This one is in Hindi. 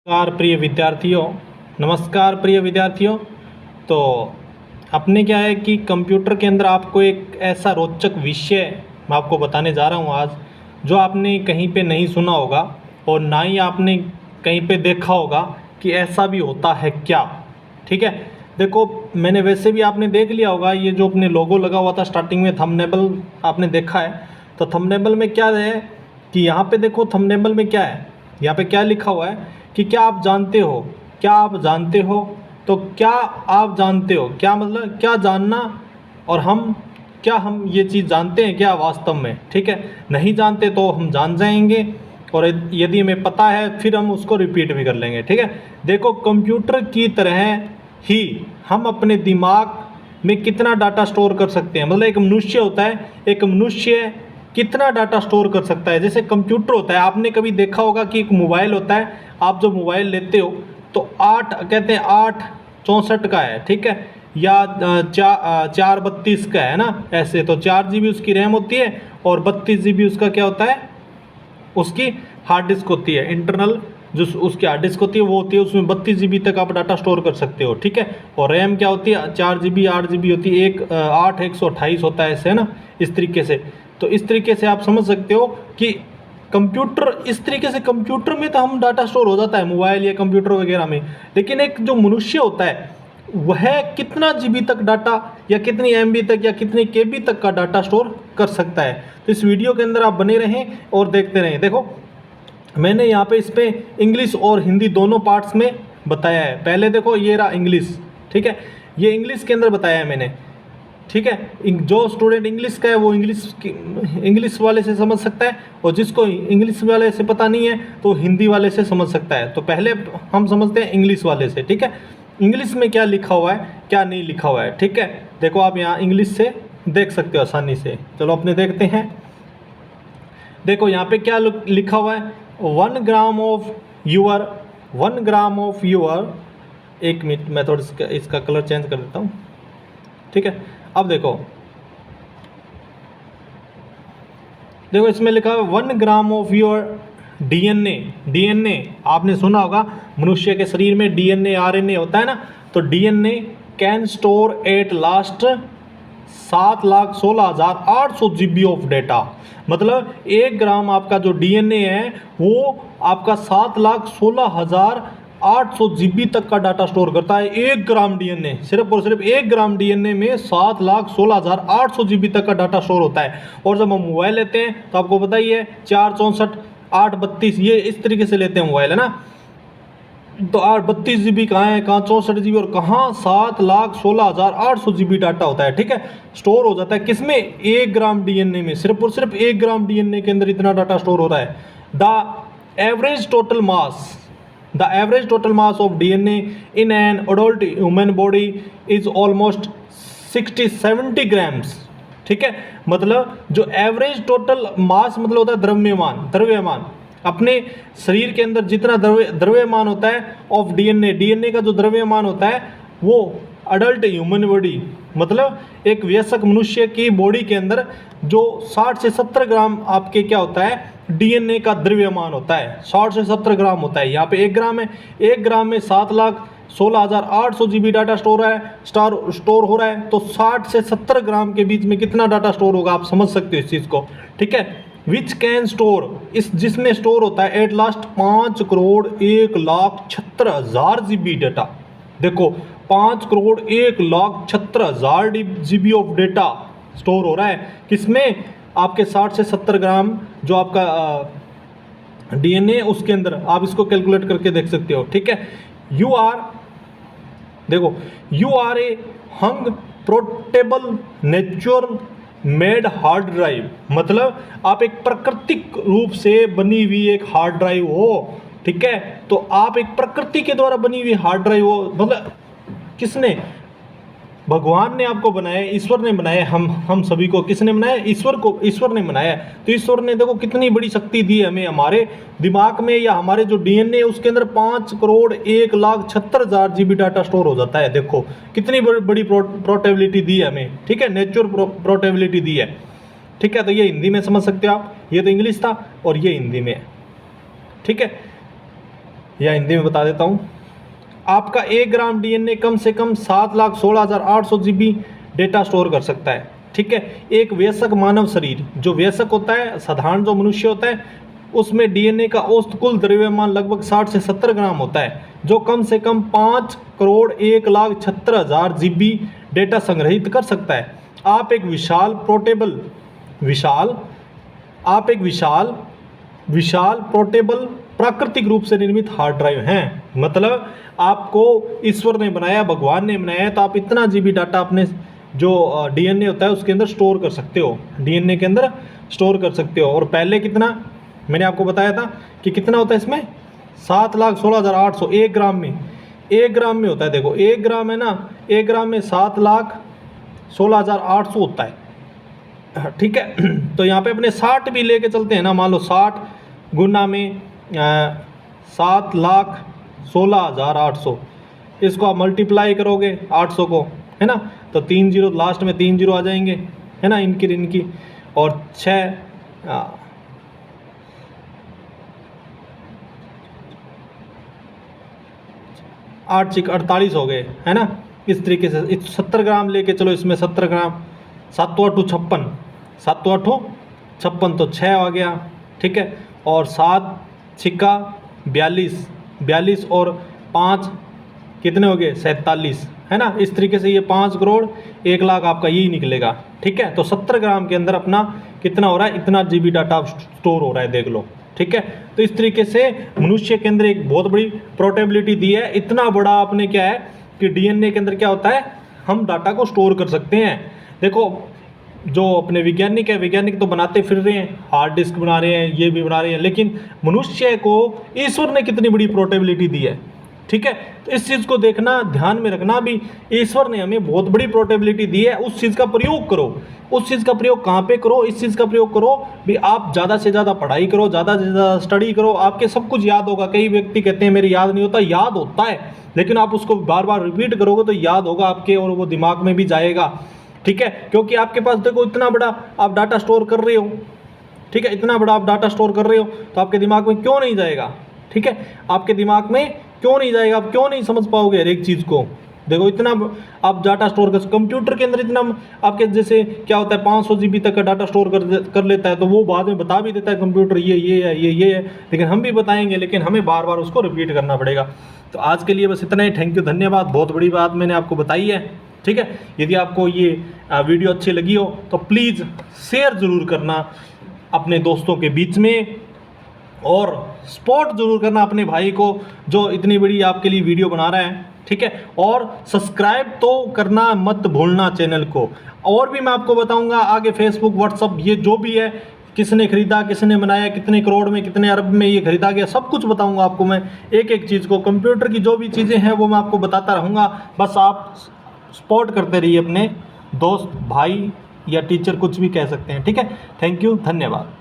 नमस्कार प्रिय विद्यार्थियों। तो अपने क्या है कि कंप्यूटर के अंदर आपको एक ऐसा रोचक विषय मैं आपको बताने जा रहा हूँ आज, जो आपने कहीं पे नहीं सुना होगा और ना ही आपने कहीं पे देखा होगा कि ऐसा भी होता है क्या। ठीक है, देखो मैंने वैसे भी आपने देख लिया होगा, ये जो अपने लोगो लगा हुआ था स्टार्टिंग में, थंबनेल आपने देखा है। तो थंबनेल में क्या है कि यहाँ पे देखो, थंबनेल में क्या है, यहाँ पे क्या लिखा हुआ है कि क्या आप जानते हो, क्या आप जानते हो। तो क्या आप जानते हो, क्या मतलब क्या जानना, और हम ये चीज़ जानते हैं क्या वास्तव में। ठीक है, नहीं जानते तो हम जान जाएंगे, और यदि हमें पता है फिर हम उसको रिपीट भी कर लेंगे। ठीक है, देखो कंप्यूटर की तरह ही हम अपने दिमाग में कितना डाटा स्टोर कर सकते हैं। मतलब एक मनुष्य होता है, एक मनुष्य कितना डाटा स्टोर कर सकता है। जैसे कंप्यूटर होता है, आपने कभी देखा होगा कि एक मोबाइल होता है, आप जब मोबाइल लेते हो तो 8 कहते हैं 864 का है, ठीक है, या 432 का है ना। ऐसे तो 4 GB उसकी रैम होती है और 32 GB उसका क्या होता है, उसकी हार्ड डिस्क होती है। इंटरनल जो उसकी हार्ड डिस्क होती है वो होती है, उसमें 32 GB तक आप डाटा स्टोर कर सकते हो। ठीक है, और रैम क्या होती है, 4 GB 8 GB होती है, 128 होता है, ऐसे है ना, इस तरीके से। तो इस तरीके से आप समझ सकते हो कि कंप्यूटर, इस तरीके से कंप्यूटर में तो हम डाटा स्टोर हो जाता है, मोबाइल या कंप्यूटर वगैरह में। लेकिन एक जो मनुष्य होता है वह कितना GB तक डाटा, या कितनी MB तक, या कितनी KB तक का डाटा स्टोर कर सकता है। तो इस वीडियो के अंदर आप बने रहें और देखते रहें। देखो मैंने यहाँ पे इस पर इंग्लिश और हिंदी दोनों पार्ट्स में बताया है। पहले देखो ये रहा इंग्लिश, ठीक है, ये इंग्लिश के अंदर बताया है मैंने। ठीक है, जो स्टूडेंट इंग्लिश का है वो इंग्लिश वाले से समझ सकता है, और जिसको इंग्लिश वाले से पता नहीं है तो हिंदी वाले से समझ सकता है। तो पहले हम समझते हैं इंग्लिश वाले से। ठीक है, इंग्लिश में क्या लिखा हुआ है, क्या नहीं लिखा हुआ है। ठीक है, देखो आप यहाँ इंग्लिश से देख सकते हो आसानी से। चलो अपने देखते हैं। देखो यहाँ पे क्या लिखा हुआ है, 1 ग्राम ऑफ यूर 1 मिनट, मैं थोड़ा इसका कलर चेंज कर देता हूँ। ठीक है, अब देखो इसमें लिखा है 1 ग्राम ऑफ योर डीएनए आपने सुना होगा, मनुष्य के शरीर में डीएनए आरएनए होता है ना। तो DNA can store at last 7,16,800 GB of data. मतलब 1 ग्राम आपका जो डीएनए है वो आपका 7,16,800 GB तक का डाटा स्टोर करता है। 1 ग्राम डीएनए, सिर्फ और सिर्फ 1 ग्राम डीएनए में 7,16,800 GB तक का डाटा स्टोर होता है। और जब हम मोबाइल लेते हैं तो आपको पता ही है 464 832 ये इस तरीके से लेते हैं मोबाइल, है ना। तो 32 GB कहाँ है, कहाँ 64 GB, और कहाँ 7,16,800 GB डाटा होता है। ठीक है, स्टोर हो जाता है किसमें, 1 ग्राम डीएनए में। सिर्फ और सिर्फ 1 ग्राम डीएनए के अंदर इतना डाटा स्टोर हो रहा है। Average total mass The average total mass of DNA in an adult human body is almost 60-70 grams। ठीक है, मतलब जो एवरेज टोटल मास मतलब होता है द्रव्यमान अपने शरीर के अंदर जितना द्रव्यमान होता है ऑफ डीएनए का जो द्रव्यमान होता है वो अडल्ट ह्यूमन बॉडी, मतलब एक वयस्क मनुष्य की बॉडी के अंदर जो 60 से 70 ग्राम आपके क्या होता है, डीएनए का द्रव्यमान होता है। 60 से 70 ग्राम होता है। यहाँ पे 1 ग्राम है, 1 ग्राम में 7,16,800 GB डाटा स्टोर हो रहा है। तो 60 से 70 ग्राम के बीच में कितना डाटा स्टोर होगा, आप समझ सकते हो इस चीज़ को। ठीक है, विच कैन स्टोर, जिसमें स्टोर होता है एट लास्ट 5,01,76,000 GB डाटा। देखो 5,01,76,000 GB ऑफ डेटा स्टोर हो रहा है किसमें, आपके 60 से 70 ग्राम जो आपका डीएनए उसके अंदर। आप इसको कैलकुलेट करके देख सकते हो। ठीक है, you are a hung portable natural made hard drive. मतलब आप एक प्राकृतिक रूप से बनी हुई एक हार्ड ड्राइव हो। ठीक है, तो आप एक प्रकृति के द्वारा बनी हुई हार्ड ड्राइव हो। मतलब किसने, भगवान ने आपको बनाया, ईश्वर ने बनाया, हम सभी को किसने बनाया, ईश्वर ने बनाया। तो ईश्वर ने देखो कितनी बड़ी शक्ति दी हमें, हमारे दिमाग में या हमारे जो डीएनए है उसके अंदर 5,01,76,000 GB डाटा स्टोर हो जाता है। देखो कितनी बड़ी पोर्टेबिलिटी दी है हमें। ठीक है, नेचुरल पोर्टेबिलिटी दी है। ठीक है, तो ये हिंदी में समझ सकते हो आप। ये तो इंग्लिश था और ये हिंदी में है। ठीक है, या हिंदी में बता देता हूँ। आपका 1 ग्राम डीएनए कम से कम 7,16,800 GB डेटा स्टोर कर सकता है। ठीक है, एक वयस्क मानव शरीर, जो वयस्क होता है, साधारण जो मनुष्य होता है, उसमें डीएनए का औसत कुल द्रव्यमान लगभग 60 से 70 ग्राम होता है, जो कम से कम 5,01,76,000 GB डेटा संग्रहित कर सकता है। आप एक विशाल पोर्टेबल प्राकृतिक रूप से निर्मित हार्ड ड्राइव हैं। मतलब आपको ईश्वर ने बनाया, भगवान ने बनाया है, तो आप इतना जीबी डाटा अपने जो डीएनए होता है उसके अंदर स्टोर कर सकते हो, डीएनए के अंदर स्टोर कर सकते हो। और पहले कितना मैंने आपको बताया था कि कितना होता है इसमें, 7,16,800 1 ग्राम में, 1 ग्राम में होता है। देखो 1 ग्राम है ना, 1 ग्राम में 7,16,800 होता है। ठीक है, तो यहाँ पे अपने 60 भी लेके चलते हैं ना, मान लो 60 गुना में 7,16,800, इसको आप मल्टीप्लाई करोगे 800 को, है ना, तो 3 जीरो लास्ट में 3 जीरो आ जाएंगे, है ना, इनकी और 6 8 6 48 हो गए, है ना। इस तरीके से 70 ग्राम लेके चलो, इसमें 70 ग्राम, 7 8 56, 7 8 56 तो 6 आ गया। ठीक है, और 7 छिक्का 42, 42 और 5 कितने हो गए, 47, है ना। इस तरीके से ये 5 करोड़ 1 लाख आपका यही निकलेगा। ठीक है, तो 70 ग्राम के अंदर अपना कितना हो रहा है, इतना जीबी डाटा स्टोर हो रहा है, देख लो। ठीक है, तो इस तरीके से मनुष्य के अंदर एक बहुत बड़ी पोर्टेबिलिटी दी है। इतना बड़ा आपने क्या है कि डीएनए के अंदर क्या होता है, हम डाटा को स्टोर कर सकते हैं। देखो जो अपने वैज्ञानिक है, वैज्ञानिक तो बनाते फिर रहे हैं, हार्ड डिस्क बना रहे हैं, ये भी बना रहे हैं, लेकिन मनुष्य को ईश्वर ने कितनी बड़ी पोर्टेबिलिटी दी है। ठीक है, तो इस चीज़ को देखना, ध्यान में रखना भी, ईश्वर ने हमें बहुत बड़ी पोर्टेबिलिटी दी है, उस चीज़ का प्रयोग करो। उस चीज़ का प्रयोग कहाँ पे करो, इस चीज़ का प्रयोग करो भी, आप ज़्यादा से ज़्यादा पढ़ाई करो, ज़्यादा से ज़्यादा स्टडी करो, आपके सब कुछ याद होगा। कई व्यक्ति कहते हैं मेरे याद नहीं होता, याद होता है, लेकिन आप उसको बार बार रिपीट करोगे तो याद होगा आपके, और वो दिमाग में भी जाएगा। ठीक है, क्योंकि आपके पास देखो इतना बड़ा आप डाटा स्टोर कर रहे हो। ठीक है, इतना बड़ा आप डाटा स्टोर कर रहे हो, तो आपके दिमाग में क्यों नहीं जाएगा। ठीक है, आपके दिमाग में क्यों नहीं जाएगा, आप क्यों नहीं समझ पाओगे हर एक चीज़ को। देखो इतना आप डाटा स्टोर कर, कंप्यूटर के अंदर इतना आपके जैसे क्या होता है 500 GB तक का डाटा स्टोर कर लेता है, तो वो बाद में बता भी देता है कंप्यूटर ये है, ये है, लेकिन हम भी बताएंगे, लेकिन हमें बार बार उसको रिपीट करना पड़ेगा। तो आज के लिए बस इतना ही। थैंक यू, धन्यवाद। बहुत बड़ी बात मैंने आपको बताई है। ठीक है, यदि आपको ये वीडियो अच्छी लगी हो तो प्लीज़ शेयर ज़रूर करना अपने दोस्तों के बीच में, और सपोर्ट ज़रूर करना अपने भाई को जो इतनी बड़ी आपके लिए वीडियो बना रहा है। ठीक है, और सब्सक्राइब तो करना मत भूलना चैनल को। और भी मैं आपको बताऊंगा आगे, फेसबुक, व्हाट्सअप, ये जो भी है, किसने खरीदा, किसने बनाया, कितने करोड़ में, कितने अरब में ये खरीदा गया, सब कुछ बताऊंगा आपको मैं, एक एक चीज़ को। कंप्यूटर की जो भी चीज़ें हैं वो मैं आपको बताता रहूँगा। बस आप सपोर्ट करते रहिए, अपने दोस्त, भाई या टीचर, कुछ भी कह सकते हैं। ठीक है, थैंक यू, धन्यवाद।